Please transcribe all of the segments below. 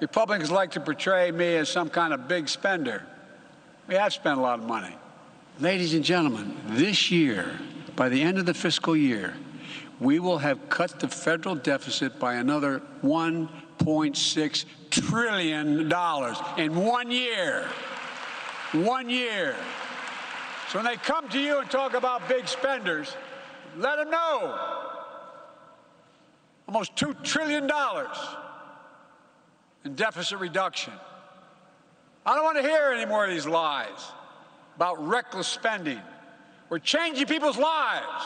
Republicans like to portray me as some kind of big spender. We have spent a lot of money. Ladies and gentlemen, this year, by the end of the fiscal year, we will have cut the federal deficit by another $1.6 trillion in 1 year. 1 year. So when they come to you and talk about big spenders, let them know. Almost $2 trillion in deficit reduction. I don't want to hear any more of these lies about reckless spending. We're changing people's lives.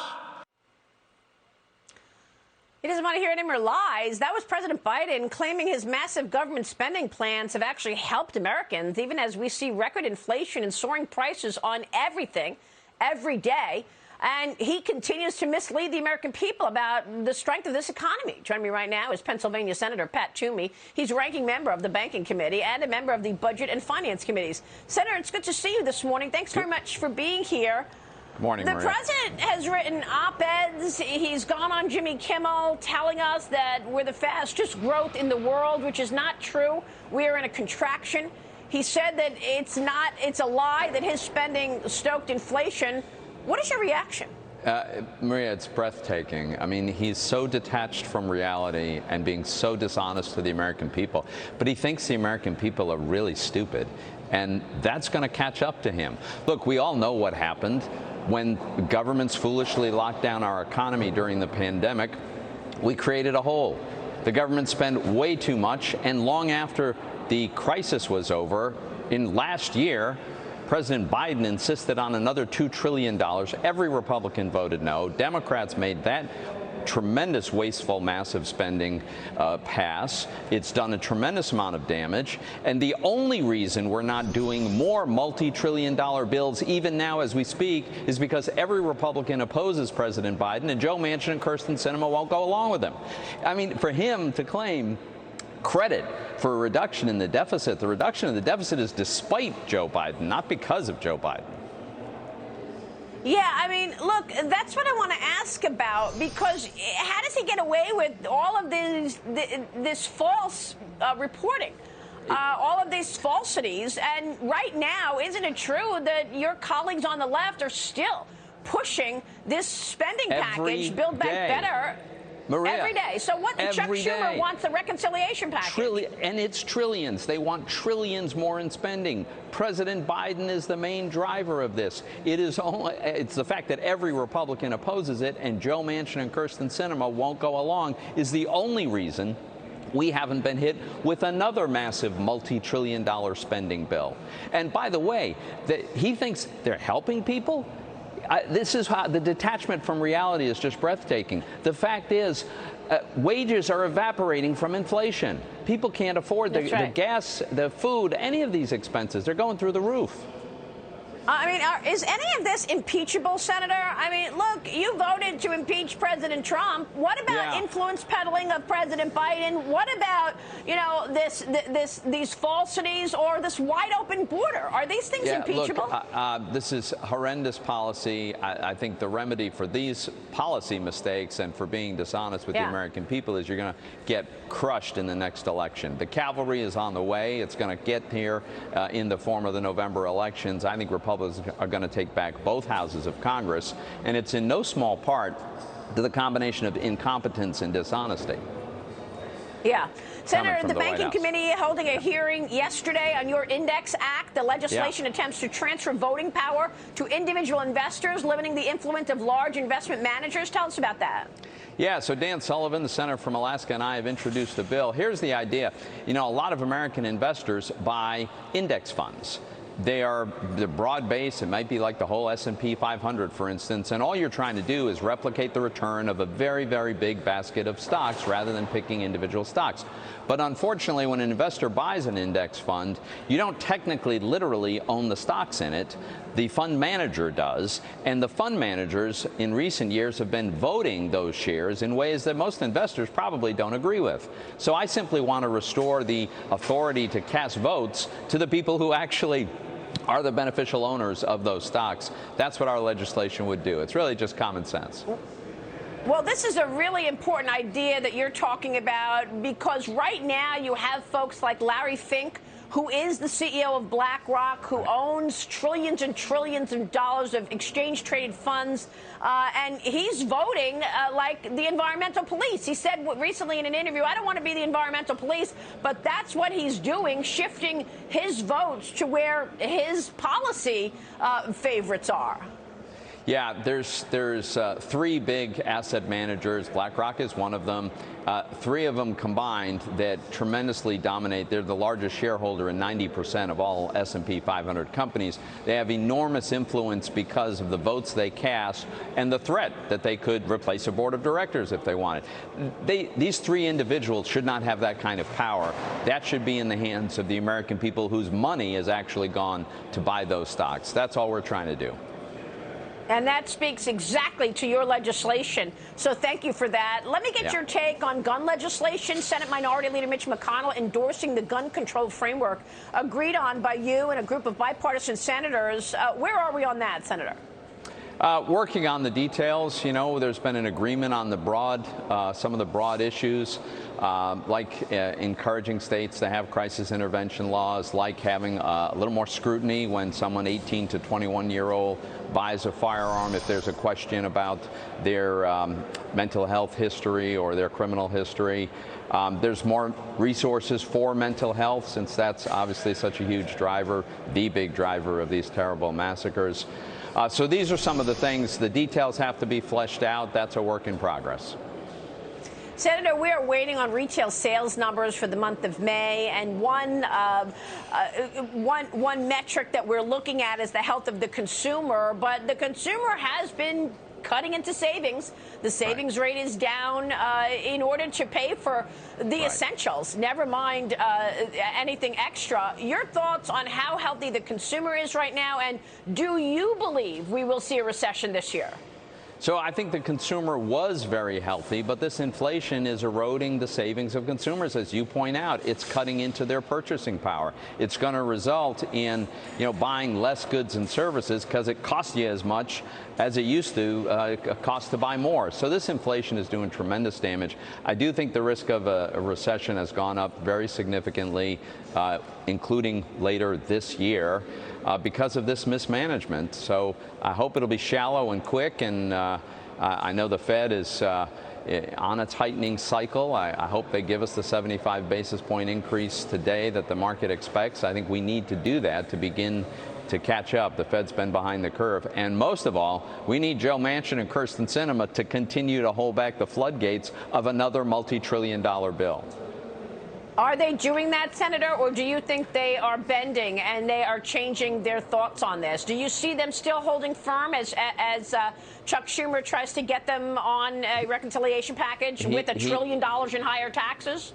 He doesn't want to hear any more lies. That was President Biden claiming his massive government spending plans have actually helped Americans, even as we see record inflation and soaring prices on everything every day. And he continues to mislead the American people about the strength of this economy. Joining me right now is Pennsylvania Senator Pat Toomey. He's ranking member of the Banking Committee and a member of the Budget and Finance Committees. Senator, it's good to see you this morning. Thanks very much for being here. Good morning, The Maria. president has written op-eds. He's gone on Jimmy Kimmel telling us that we're the fastest growth in the world, which is not true. We are in a contraction. He said that it's a lie that his spending stoked inflation. What is your reaction? Maria, it's breathtaking. I mean, he's so detached from reality and being so dishonest to the American people. But he thinks the American people are really stupid. And that's going to catch up to him. Look, we all know what happened when governments foolishly locked down our economy during the pandemic. We created a hole. The government spent way too much. And long after the crisis was over, in last year, President Biden insisted on another $2 trillion. Every Republican voted no. Democrats made that tremendous, wasteful, massive spending pass. It's done a tremendous amount of damage. And the only reason we're not doing more multi-trillion-dollar bills, even now as we speak, is because every Republican opposes President Biden, and Joe Manchin and Kyrsten Sinema won't go along with him. I mean, for him to claim credit for a reduction in the deficit. The reduction in the deficit is despite Joe Biden, not because of Joe Biden. Yeah, I mean, look, that's what I want to ask about, because how does he get away with all of this false reporting, all of these falsities? And right now, isn't it true that your colleagues on the left are still pushing this spending package, Build Back Better? Maria, every day. So what? Chuck Schumer wants a reconciliation package. And it's trillions. They want trillions more in spending. President Biden is the main driver of this. It's the fact that every Republican opposes it, and Joe Manchin and Kyrsten Sinema won't go along is the only reason we haven't been hit with another massive multi-trillion-dollar spending bill. And by the way, he thinks they're helping people. This is how the detachment from reality is just breathtaking. The fact is, wages are evaporating from inflation. People can't afford the gas, the food, any of these expenses. They're going through the roof. I mean, is any of this impeachable, Senator? I mean, look, you voted to impeach President Trump. What about influence peddling of President Biden? What about, you know, these falsities or this wide open border? Are these things impeachable? Look, this is horrendous policy. I think the remedy for these policy mistakes and for being dishonest with the American people is you're going to get crushed in the next election. The cavalry is on the way. It's going to get here in the form of the November elections. I think Republicans are going to take back both houses of Congress, and it's in no small part to the combination of incompetence and dishonesty. Yeah. Senator, the Banking Committee holding a hearing yesterday on your Index Act. The legislation attempts to transfer voting power to individual investors, limiting the influence of large investment managers. Tell us about that. Yeah, so Dan Sullivan, the senator from Alaska, and I have introduced a bill. Here's the idea. You know, a lot of American investors buy index funds. They're broad-based. It might be like the whole S&P 500, for instance, and all you're trying to do is replicate the return of a very, very big basket of stocks rather than picking individual stocks. But unfortunately, when an investor buys an index fund, you don't technically, literally own the stocks in it. The fund manager does, and the fund managers in recent years have been voting those shares in ways that most investors probably don't agree with. So I simply want to restore the authority to cast votes to the people who actually are the beneficial owners of those stocks. That's what our legislation would do. It's really just common sense. Well, this is a really important idea that you're talking about, because right now you have folks like Larry Fink, who is the CEO of BlackRock, who owns trillions and trillions of dollars of exchange-traded funds, and he's voting like the environmental police. He said recently in an interview, I don't want to be the environmental police, but that's what he's doing, shifting his votes to where his policy favorites are. Yeah, there's three big asset managers. BlackRock is one of them. Three of them combined that tremendously dominate. They're the largest shareholder in 90% of all S&P 500 companies. They have enormous influence because of the votes they cast and the threat that they could replace a board of directors if they wanted. These three individuals should not have that kind of power. That should be in the hands of the American people whose money has actually gone to buy those stocks. That's all we're trying to do. And that speaks exactly to your legislation. So thank you for that. Let me get your take on gun legislation. Senate Minority Leader Mitch McConnell endorsing the gun control framework agreed on by you and a group of bipartisan senators. Where are we on that, Senator? Working on the details. You know, there's been an agreement on the broad, some of the broad issues, like encouraging states to have crisis intervention laws, like having a little more scrutiny when someone 18 to 21-year-old buys a firearm if there's a question about their mental health history or their criminal history. There's more resources for mental health, since that's obviously such a huge driver, the big driver of these terrible massacres. So these are some of the things. The details have to be fleshed out. That's a work in progress. Senator, we are waiting on retail sales numbers for the month of May, and one metric that we're looking at is the health of the consumer. But the consumer has been cutting into savings. The savings rate is down in order to pay for the essentials, never mind anything extra. Your thoughts on how healthy the consumer is right now, and do you believe we will see a recession this year? So I think the consumer was very healthy, but this inflation is eroding the savings of consumers. As you point out, it's cutting into their purchasing power. It's going to result in, buying less goods and services because it costs you as much as it used to cost to buy more. So this inflation is doing tremendous damage. I do think the risk of a recession has gone up very significantly, including later this year, because of this mismanagement. So I hope it'll be shallow and quick, and I know the Fed is on a tightening cycle. I hope they give us the 75 basis point increase today that the market expects. I think we need to do that to begin to catch up. The Fed's been behind the curve. And most of all, we need Joe Manchin and Sinema to continue to hold back the floodgates of another multi-trillion-dollar bill. Are they doing that, Senator, or do you think they are bending and they are changing their thoughts on this? Do you see them still holding firm as Chuck Schumer tries to get them on a reconciliation package with $1 trillion in higher taxes?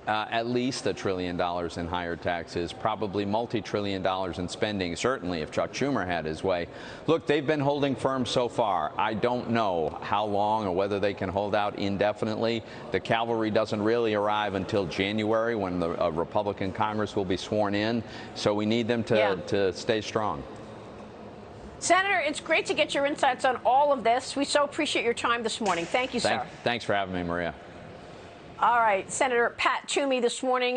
At least $1 trillion in higher taxes, probably multi-trillion dollars in spending, certainly if Chuck Schumer had his way. Look, they've been holding firm so far. I don't know how long or whether they can hold out indefinitely. The cavalry doesn't really arrive until January, when the Republican Congress will be sworn in. So we need them to stay strong. Senator, it's great to get your insights on all of this. We so appreciate your time this morning. Thank you, sir. Thanks for having me, Maria. All right, Senator Pat Toomey this morning.